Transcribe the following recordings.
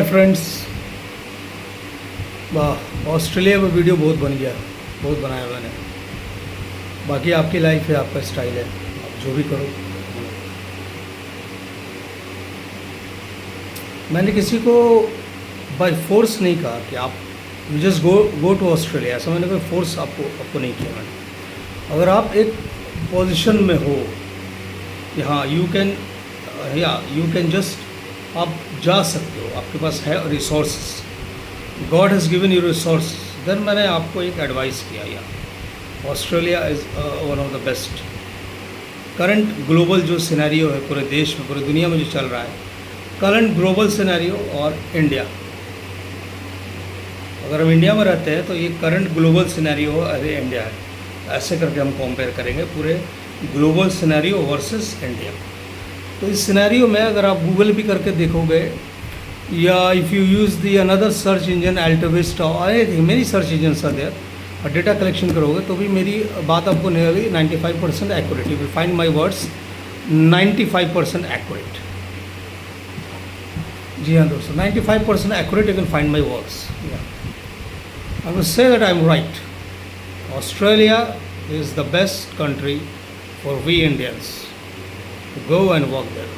Hi friends, वाह Australia में video बहुत बन गया, बहुत बनाया मैंने। बाकी आपकी लाइफ है, आपका स्टाइल है, आप जो भी करो। मैंने किसी को बाय फोर्स नहीं कहा कि आप you just go to Australia, ऐसा मैंने कोई फोर्स आपको नहीं किया मैंने। अगर आप एक पोजीशन में हो कि हाँ यू कैन जस्ट आप जा सकते हो, आपके पास है resources, God has given you resource, then मैंने आपको एक एडवाइस किया यार Australia is one of the best. Current global जो सिनेरियो है पूरे देश में, पूरी दुनिया में जो चल रहा है, करंट ग्लोबल सिनेरियो और इंडिया, अगर हम इंडिया में रहते हैं तो ये करंट ग्लोबल सिनेरियो अरे इंडिया है, ऐसे करके हम कंपेयर करेंगे पूरे ग्लोबल सिनेरियो वर्सेस इंडिया। तो इस सिनेरियो में अगर आप गूगल भी करके देखोगे या if you use the another search engine AltaVista और एनीथिंग, मेरी सर्च इंजन सर देयर, और डेटा कलेक्शन करोगे तो भी मेरी बात आपको nearly 95% accurate, you will find my words 95% accurate. जी हाँ दोस्तों, 95% accurate you can find my words. I will say that I am right. Australia is the best country for we Indians to go and work there.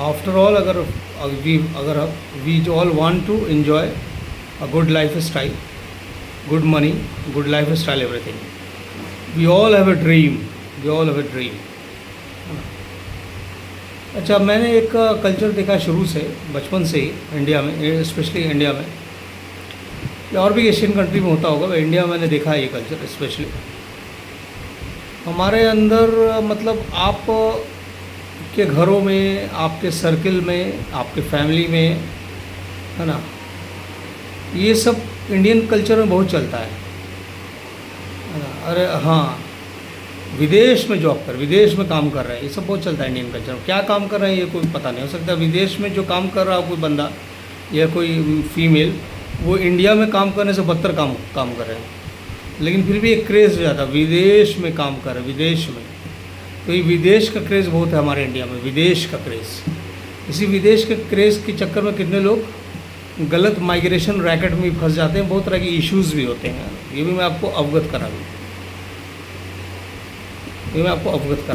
After all, अगर we all want to enjoy a good lifestyle, good money, good lifestyle, everything. We all have a dream. We all have a dream. अच्छा, मैंने एक culture देखा शुरू से, बचपन से ही India में, स्पेशली इंडिया में, या और भी एशियन कंट्री में होता होगा, इंडिया में मैंने देखा है ये कल्चर स्पेशली। हमारे अंदर मतलब आप के घरों में, आपके सर्किल में, आपके फैमिली में, है ना, ये सब इंडियन कल्चर में बहुत चलता है ना। अरे हाँ, विदेश में जॉब कर, विदेश में काम कर रहे हैं, ये सब बहुत चलता है इंडियन कल्चर में। क्या काम कर रहे हैं ये कोई पता नहीं, हो सकता है विदेश में जो काम कर रहा हो कोई बंदा या कोई फीमेल, वो इंडिया में काम करने से बदतर काम कर रहे हैं, लेकिन फिर भी एक क्रेज़ हो जाता है विदेश में काम कर रहे हैं, विदेश में। तो ये विदेश का क्रेज़ बहुत है हमारे इंडिया में, विदेश का क्रेज़। इसी विदेश के क्रेज़ के चक्कर में कितने लोग गलत माइग्रेशन रैकेट में फंस जाते हैं, बहुत तरह के इश्यूज़ भी होते हैं। ये भी मैं आपको अवगत करा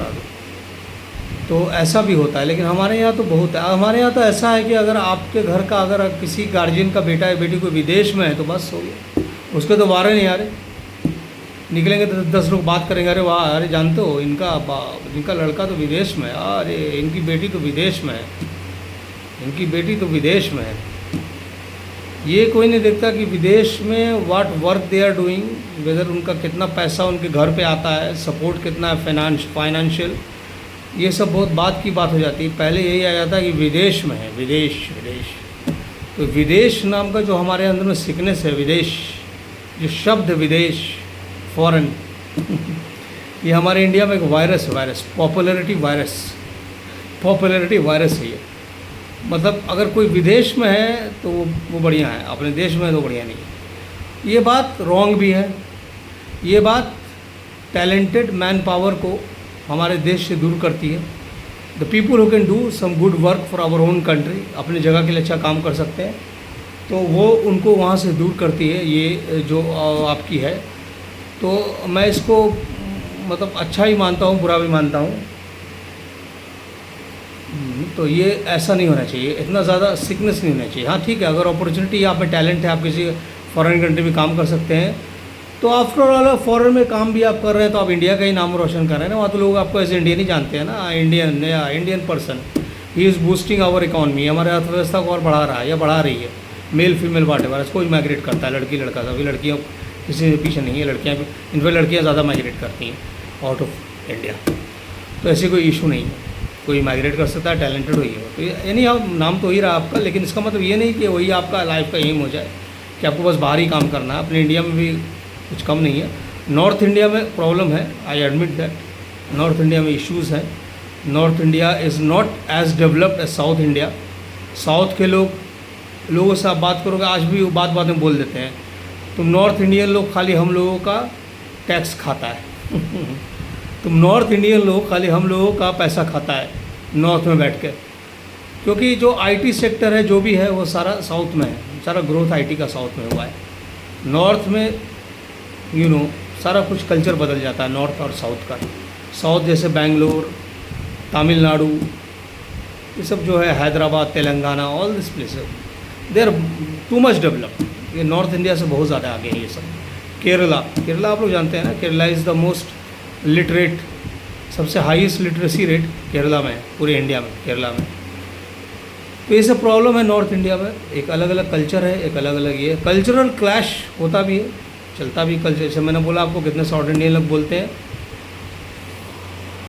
दूँ, तो ऐसा भी होता है। लेकिन हमारे यहाँ तो बहुत है, हमारे यहाँ तो ऐसा है कि अगर आपके घर का, अगर किसी गार्जियन का बेटा या बेटी कोई विदेश में है तो बस हो गया, उसके तो बारे नहीं आ रहे। निकलेंगे तो 10 लोग बात करेंगे, अरे वाह, अरे जानते हो इनका लड़का तो विदेश में है, अरे इनकी बेटी तो विदेश में है, इनकी बेटी तो विदेश में है। ये कोई नहीं देखता कि विदेश में what work they are doing, whether उनका कितना पैसा उनके घर पे आता है, सपोर्ट कितना है फाइनेंशियल, ये सब बहुत बात की बात हो जाती है। पहले यही आ जाता है कि विदेश में है, विदेश। तो विदेश नाम का जो हमारे अंदर में सिकनेस है, विदेश, जो शब्द विदेश, फॉरेन ये हमारे इंडिया में एक वायरस है, पॉपुलैरिटी वायरस है ये। मतलब अगर कोई विदेश में है तो वो बढ़िया है, अपने देश में तो बढ़िया नहीं है। ये बात रॉन्ग भी है। ये बात टैलेंटेड मैन पावर को हमारे देश से दूर करती है। The people who can do some good work for our own country, अपनी जगह के लिए अच्छा काम कर सकते हैं, तो वो उनको वहाँ से दूर करती है ये जो आपकी है। तो मैं इसको मतलब अच्छा ही मानता हूँ, बुरा भी मानता हूँ। तो ये ऐसा नहीं होना चाहिए, इतना ज़्यादा सिकनेस नहीं होना चाहिए। हाँ ठीक है, अगर अपॉर्चुनिटी, आप में टैलेंट है, आप किसी फॉरेन कंट्री में काम कर सकते हैं, तो आफ्टर ऑल फॉरेन में काम भी आप कर रहे हैं तो आप इंडिया का ही नाम रोशन कर रहे हैं ना। वहाँ तो लोग आपको एज इंडियन ही जानते हैं ना, Indian person, he is boosting our economy, हमारे अर्थव्यवस्था को और बढ़ा रहा है या बढ़ा रही है। मेल फीमेल वाटेवर, कोई माइग्रेट करता है, लड़की लड़का, सभी लड़कियाँ किसी के पीछे नहीं है, लड़कियाँ भी, इनफैक्ट लड़कियाँ ज़्यादा माइग्रेट करती हैं आउट ऑफ इंडिया। तो ऐसे कोई इशू नहीं है, कोई माइग्रेट कर सकता है, टैलेंटेड हुई है। तो यानी आप नाम तो ही रहा आपका, लेकिन इसका मतलब ये नहीं कि वही आपका लाइफ का एम हो जाए कि आपको बस बाहर ही काम करना है। अपने इंडिया में भी कुछ कम नहीं है। नॉर्थ इंडिया में प्रॉब्लम है, I admit that, North India में इश्यूज़ हैं। North India is not as developed as South India. South के लोगों से आप बात करोगे, आज भी वो बात में बोल देते हैं, तुम नॉर्थ इंडियन लोग खाली हम लोगों का टैक्स खाता है तुम नॉर्थ इंडियन लोग खाली हम लोगों का पैसा खाता है नॉर्थ में बैठ के। क्योंकि जो आईटी सेक्टर है जो भी है वो सारा साउथ में है, सारा ग्रोथ आईटी का साउथ में हुआ है। नॉर्थ में सारा कुछ कल्चर बदल जाता है नॉर्थ और साउथ का। साउथ जैसे बेंगलोर, तमिलनाडु, ये सब जो है, Hyderabad, Telangana, all this places they are too much developed. ये नॉर्थ इंडिया से बहुत ज़्यादा आगे है ये सब। केरला आप लोग जानते हैं ना, Kerala is the most literate, सबसे हाईएस्ट लिटरेसी रेट केरला में है, पूरे इंडिया में केरला में। तो ये सब प्रॉब्लम है नॉर्थ इंडिया में, एक अलग अलग कल्चर है, एक अलग अलग ये कल्चरल क्लैश होता भी है, चलता भी कल्चर। जैसे मैंने बोला आपको, कितने साउथ इंडियन लोग बोलते हैं